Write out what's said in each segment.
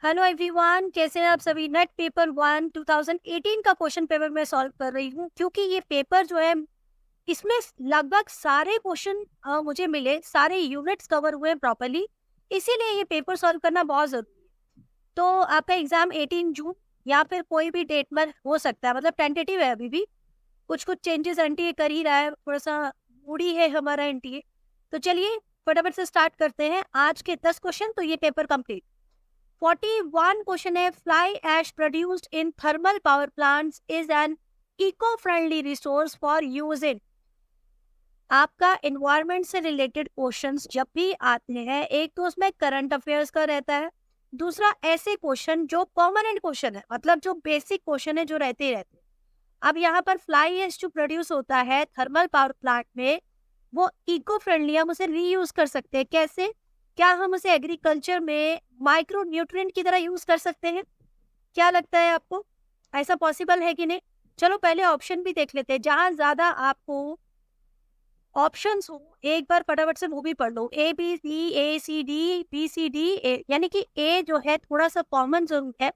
Hello everyone, कैसे हैं आप सभी। नेट पेपर 1 2018 का क्वेश्चन पेपर मैं सॉल्व कर रही हूँ, क्योंकि ये पेपर जो है इसमें लगभग सारे क्वेश्चन मुझे मिले, सारे यूनिट्स कवर हुए प्रॉपर्ली, इसीलिए ये पेपर सॉल्व करना बहुत जरूरी है। तो आपका एग्जाम 18 जून या फिर कोई भी डेट में हो सकता है, मतलब टेंटेटिव है, अभी भी कुछ कुछ चेंजेस एनटीए कर ही रहा है, थोड़ा सा मूडी है हमारा एनटीए। तो चलिए फटाफट से स्टार्ट करते हैं आज के 10 क्वेश्चन, तो ये पेपर कंप्लीट। 41 क्वेश्चन है, fly ash produced in thermal power plants is an eco friendly resource for use in. आपका एनवायरनमेंट से रिलेटेड क्वेश्चंस जब भी आते हैं, एक तो उसमें करंट अफेयर्स का रहता है, दूसरा ऐसे क्वेश्चन जो परमानेंट क्वेश्चन है, मतलब जो बेसिक क्वेश्चन है जो रहते ही रहते हैं। अब यहाँ पर फ्लाई एश जो प्रोड्यूस होता है थर्मल पावर प्लांट में, वो इको फ्रेंडली, हम उसे रीयूज कर सकते हैं। कैसे? क्या हम उसे एग्रीकल्चर में माइक्रो न्यूट्रिएंट की तरह यूज कर सकते हैं? क्या लगता है आपको, ऐसा पॉसिबल है कि नहीं? चलो पहले ऑप्शन भी देख लेते हैं, जहां ज्यादा आपको ऑप्शंस हो एक बार फटाफट से वो भी पढ़ लो। A B C, A C D, B C D, A, यानी कि ए जो है थोड़ा सा कॉमन जरूर है,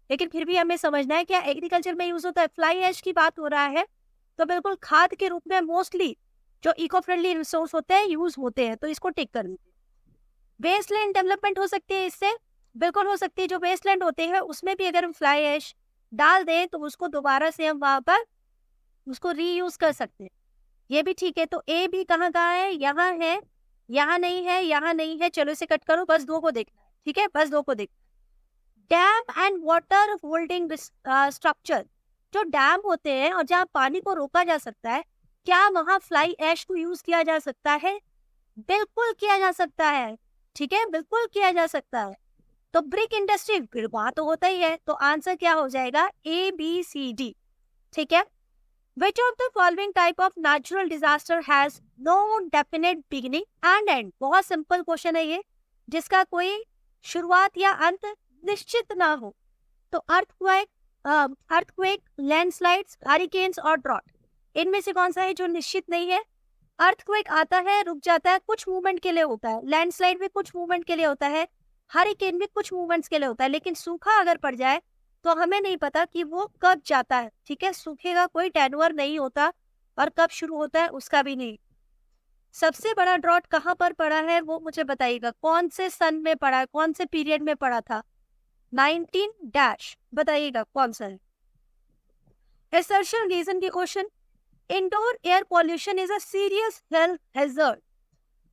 लेकिन फिर भी हमें समझना है क्या एग्रीकल्चर में यूज होता है। फ्लाई ऐश की बात हो रहा है, तो बिल्कुल खाद के रूप में मोस्टली जो इको फ्रेंडली रिसोर्स होते हैं यूज होते हैं, तो इसको टिक कर दीजिए। वेस्टलैंड डेवलपमेंट हो सकती है इससे, बिल्कुल हो सकती है। जो वेस्टलैंड होते हैं उसमें भी अगर हम फ्लाई ऐश डाल दें तो उसको दोबारा से हम वहां पर उसको रीयूज कर सकते हैं, ये भी ठीक है। तो ए भी कहाँ कहाँ है? यहाँ है, यहाँ नहीं है, यहाँ नहीं है। चलो इसे कट करो, बस दो को देखना है, ठीक है, बस दो को देखना है। Dam and water holding structure, जो डैम होते हैं और जहाँ पानी को रोका जा सकता है, क्या वहां फ्लाई ऐश को यूज किया जा सकता है? बिल्कुल किया जा सकता है, ठीक है, बिल्कुल किया जा सकता है। तो ब्रिक इंडस्ट्री फिर वहां तो होता ही है, तो आंसर क्या हो जाएगा? ए बी सी डी, ठीक है। Which of the following type of natural disaster has no definite beginning and end? बहुत सिंपल क्वेश्चन है ये, जिसका कोई शुरुआत या अंत निश्चित ना हो। तो अर्थक्वेक, लैंडस्लाइड्स, हरिकेन्स और ड्रॉट, इनमें से कौन सा है जो निश्चित नहीं है? अर्थक्वेक आता है, रुक जाता है, कुछ मूवमेंट के लिए होता है। लैंडस्लाइड भी कुछ मूवमेंट के लिए होता है, हरिकेन भी कुछ मूवमेंट्स के लिए होता है। लेकिन सूखा अगर पड़ जाए तो हमें नहीं पता कि वो कब जाता है, ठीक है। सूखे का कोई टेन्योर नहीं होता, और कब शुरू होता है उसका भी नहीं। सबसे बड़ा ड्रॉट कहाँ पर पड़ा है वो मुझे बताइएगा, कौन से सन में पड़ा है, कौन से पीरियड में पड़ा था? 19 डैश, बताइएगा कौन सा है। एसर्शन रीजन की question, indoor air pollution is a serious health hazard.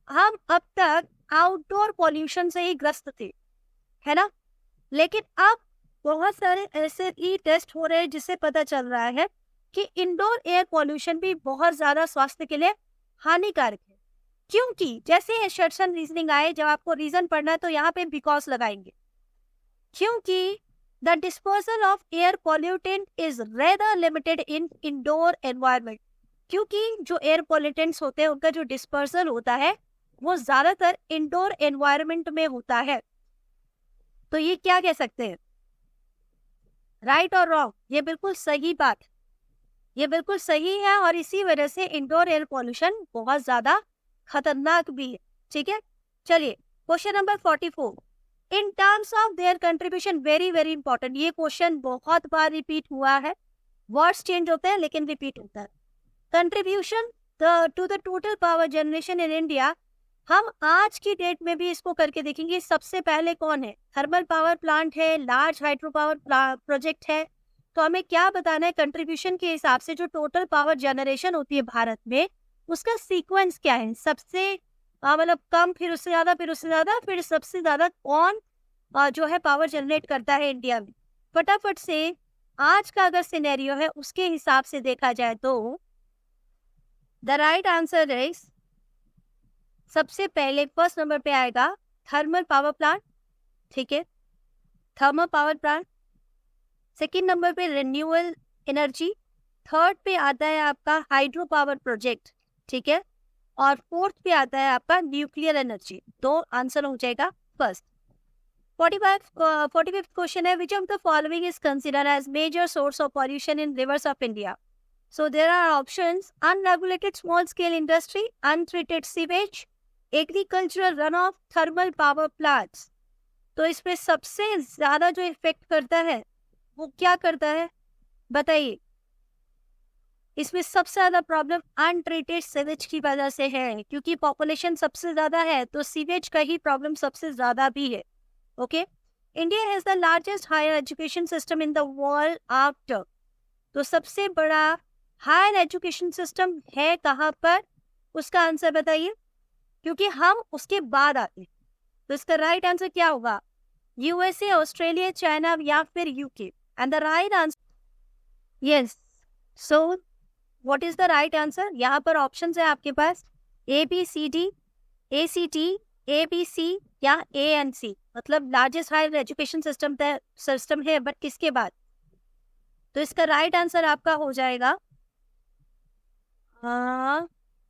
हम अब तक आउटडोर पॉल्यूशन से ही ग्रस्त थे, है ना, लेकिन अब बहुत सारे ऐसे ई टेस्ट हो रहे हैं जिससे पता चल रहा है कि इंडोर एयर पॉल्यूशन भी बहुत ज्यादा स्वास्थ्य के लिए हानिकारक है। क्योंकि जैसे एसर्शन रीजनिंग आए, जब आपको रीजन पढ़ना है तो यहाँ पे बिकॉज लगाएंगे, क्योंकि the dispersal of air pollutant is rather limited in indoor environment. क्योंकि जो एयर पॉल्यूटेंट्स होते हैं उनका जो डिस्पर्सल होता है वो ज्यादातर इंडोर एनवायरमेंट में होता है। तो ये क्या कह सकते हैं, राइट और रॉन्ग? ये बिल्कुल सही बात, ये बिल्कुल सही है, और इसी वजह से इंडोर एयर पॉल्यूशन बहुत ज्यादा खतरनाक भी है, ठीक है। चलिए question number 44, in terms of their contribution, very very important, ये क्वेश्चन बहुत बार रिपीट हुआ है, वर्ड्स चेंज होते हैं लेकिन रिपीट होता है। Contribution to the total power generation in India, हम आज की डेट में भी इसको करके देखेंगे। सबसे पहले कौन है? थर्मल पावर प्लांट है, लार्ज हाइड्रो पावर प्रोजेक्ट है। तो हमें क्या बताना है, कंट्रीब्यूशन के हिसाब से जो टोटल पावर जनरेशन होती है भारत में, उसका सीक्वेंस क्या है? सबसे मतलब कम, फिर उससे ज्यादा, फिर उससे ज्यादा, फिर सबसे ज्यादा कौन जो है पावर जनरेट करता है इंडिया में? फटाफट से आज का अगर सिनेरियो है उसके हिसाब से देखा जाए तो द राइट आंसर इज, सबसे पहले फर्स्ट नंबर पे आएगा थर्मल पावर प्लांट, ठीक है, thermal power plant. Second number पे रिन्यूएबल एनर्जी, थर्ड पे आता है आपका हाइड्रो पावर प्रोजेक्ट, ठीक है, और फोर्थ पे आता है आपका न्यूक्लियर एनर्जी। तो आंसर हो जाएगा फर्स्ट। 45th क्वेश्चन है, which of the following is considered as major source of pollution in rivers of India? So there are options: unregulated small scale industry, untreated sewage, agricultural runoff, thermal power plants. तो इसमें सबसे ज्यादा जो effect करता है वो क्या करता है बताइए? इसमें सबसे ज्यादा प्रॉब्लम अनट्रीटेड सीवेज की वजह से है, क्योंकि पॉपुलेशन सबसे ज्यादा है तो सीवेज का ही प्रॉब्लम सबसे ज्यादा भी है। Okay, India has the largest higher education system in the world after, तो सबसे बड़ा हायर एजुकेशन सिस्टम है कहाँ पर, उसका आंसर बताइए, क्योंकि हम उसके बाद आते हैं। तो इसका राइट आंसर क्या होगा? यूएसए, ऑस्ट्रेलिया, चाइना या फिर UK. And the right answer, yes, so what is the right answer? यहाँ पर ऑप्शंस है आपके पास A B C D, A C T, A B C या ए एन सी, मतलब लार्जेस्ट हायर एजुकेशन सिस्टम है बट किसके बाद? तो इसका राइट आंसर आपका हो जाएगा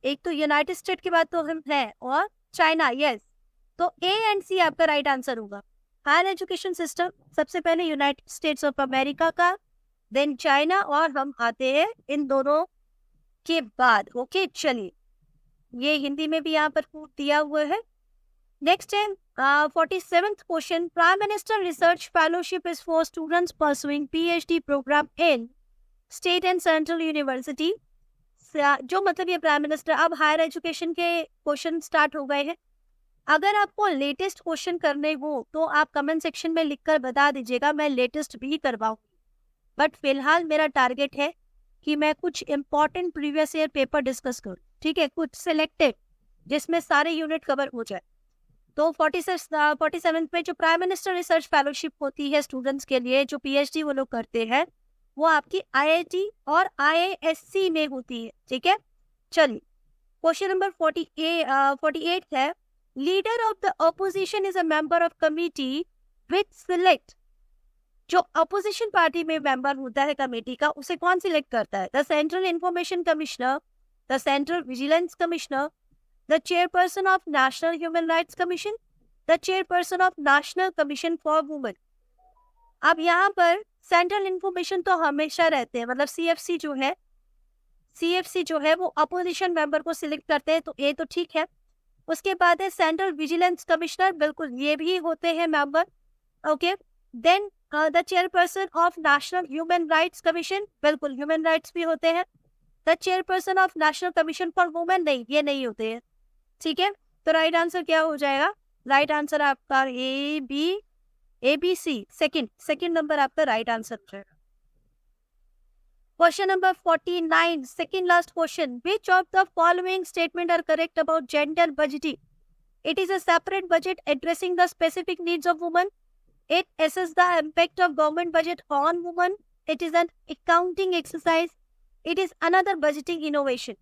एक तो यूनाइटेड स्टेट के बाद तो हम है और चाइना, यस, तो ए एंड सी आपका राइट आंसर होगा। हायर एजुकेशन सिस्टम सबसे पहले यूनाइटेड स्टेट्स ऑफ अमेरिका का, देन चाइना, और हम आते हैं इन दोनों के बाद। ओके, चलिए, ये हिंदी में भी यहाँ पर दिया हुआ है। नेक्स्ट है 47th question, prime minister research fellowship is for students pursuing PhD program in state and central university. जो मतलब ये प्राइम मिनिस्टर, अब हायर एजुकेशन के क्वेश्चन स्टार्ट हो गए हैं। अगर आपको लेटेस्ट क्वेश्चन करने हो तो आप कमेंट सेक्शन में लिखकर बता दीजिएगा, मैं लेटेस्ट भी करवाऊंगी। बट फिलहाल मेरा टारगेट है कि मैं कुछ important previous year paper discuss करूं, ठीक है, कुछ सिलेक्टेड जिसमें सारे यूनिट कवर हो जाए। तो 47 में जो प्राइम मिनिस्टर रिसर्च फेलोशिप होती है स्टूडेंट्स के लिए, जो पीएचडी वो लोग करते हैं, वो आपकी आईआईटी और आईआईएससी में होती है, ठीक है। चलिए, क्वेश्चन नंबर 48 है, leader of the opposition is a member of committee which select, जो अपोजिशन पार्टी में मेंबर होता है कमेटी का, उसे कौन सिलेक्ट करता है? The central information commissioner, the central vigilance commissioner, the chairperson of national human rights commission, the chairperson of national commission for women. अब यहाँ पर सेंट्रल इंफॉर्मेशन तो हमेशा रहते हैं, मतलब सीएफसी जो है वो अपोजिशन मेंबर को सिलेक्ट करते हैं, तो ये तो ठीक है। उसके बाद है सेंट्रल विजिलेंस कमिश्नर, बिल्कुल ये भी होते हैं member, okay. Then the chairperson of national human rights commission, बिल्कुल ह्यूमन राइट्स भी होते हैं। The chairperson of national commission for women, नहीं, ये नहीं होते हैं, ठीक है। तो राइट आंसर क्या हो जाएगा? राइट आंसर आपका A B C, second number आपका राइट आंसर हो जाएगा। Question number 49, second last question, which of the following statement are correct about gender budgeting? It is a separate budget addressing the specific needs of women. It assesses the impact of government budget on women. It is an accounting exercise. It is another budgeting innovation.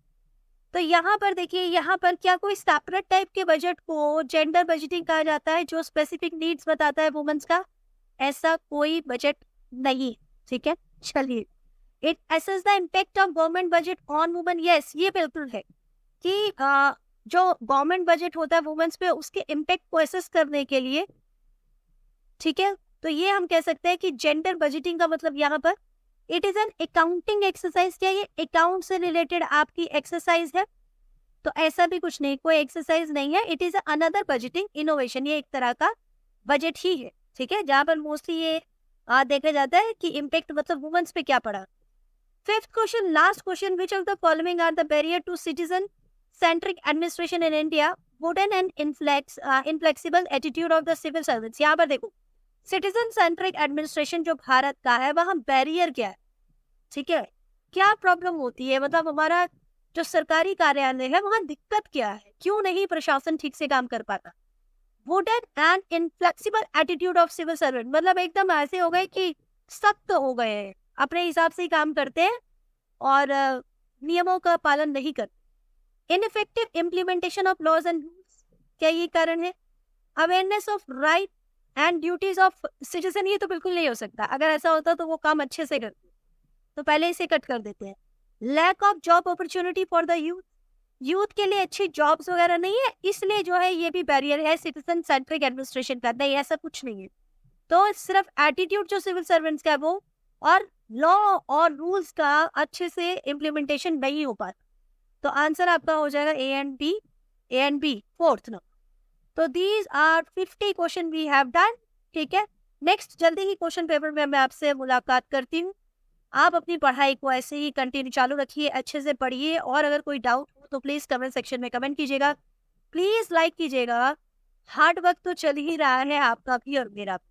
तो यहाँ पर देखिए, यहाँ पर क्या कोई separate type के budget को जेंडर बजटिंग कहा जाता है जो स्पेसिफिक नीड्स बताता है वुमेन्स का? ऐसा कोई बजट नहीं, ठीक है। चलिए, it assess the impact of government budget on women, yes, ये बिल्कुल है कि जो गवर्नमेंट बजट होता है वुमेन्स पे, उसके इम्पैक्ट को एसेस करने के लिए, ठीक है। तो ये हम कह सकते हैं कि जेंडर बजटिंग का मतलब यहाँ पर it is an accounting exercise. क्या ये अकाउंट से रिलेटेड आपकी एक्सरसाइज है? तो ऐसा भी कुछ नहीं, कोई एक्सरसाइज नहीं है। It is another budgeting innovation, ये एक तरह का बजट ही है, ठीक है, जहाँ पर मोस्टली ये देखा जाता है कि इम्पैक्ट मतलब वुमेन्स पे क्या पड़ा। Fifth question, last question, which of the following are the barrier to citizen centric administration in India? Wooden and inflexible attitude of the civil service. यहाँ पर देखो, सिटीजन सेंट्रिक एडमिनिस्ट्रेशन जो भारत का है, वहां बैरियर क्या है, ठीक है, क्या प्रॉब्लम होती है, मतलब हमारा जो सरकारी कार्यालय है वहां दिक्कत क्या है, क्यों नहीं प्रशासन ठीक से काम कर पाता? Wooden and inflexible attitude of civil servant, मतलब एकदम ऐसे हो गए कि सख्त हो गए हैं, अपने हिसाब से ही काम करते हैं और नियमों का पालन नहीं करते। Ineffective implementation of laws and rules, क्या ये कारण है? Awareness of right and duties of citizen, ये तो बिल्कुल नहीं हो सकता। अगर ऐसा होता तो वो काम अच्छे से करते, तो पहले इसे कट कर देते हैं। Lack of job opportunity for the youth के लिए अच्छी जॉब्स वगैरह नहीं है, इसलिए जो है ये भी बैरियर है सिटीजन सेंट्रिक एडमिनिस्ट्रेशन का। नहीं, ऐसा कुछ नहीं है। तो सिर्फ एटीट्यूड जो सिविल सर्वेंट्स का है वो, और लॉ और रूल्स का अच्छे से इम्प्लीमेंटेशन नहीं हो पाता। तो आंसर आपका हो जाएगा A and B, fourth number. So these are 50 questions we have done. ठीक है, नेक्स्ट जल्दी ही क्वेश्चन पेपर में मैं आपसे मुलाकात करती हूँ। आप अपनी पढ़ाई को ऐसे ही कंटिन्यू चालू रखिए, अच्छे से पढ़िए और अगर कोई डाउट हो तो प्लीज़ कमेंट सेक्शन में कमेंट कीजिएगा। प्लीज़ लाइक कीजिएगा। हार्ड वर्क तो चल ही रहा है आपका भी और मेरा भी।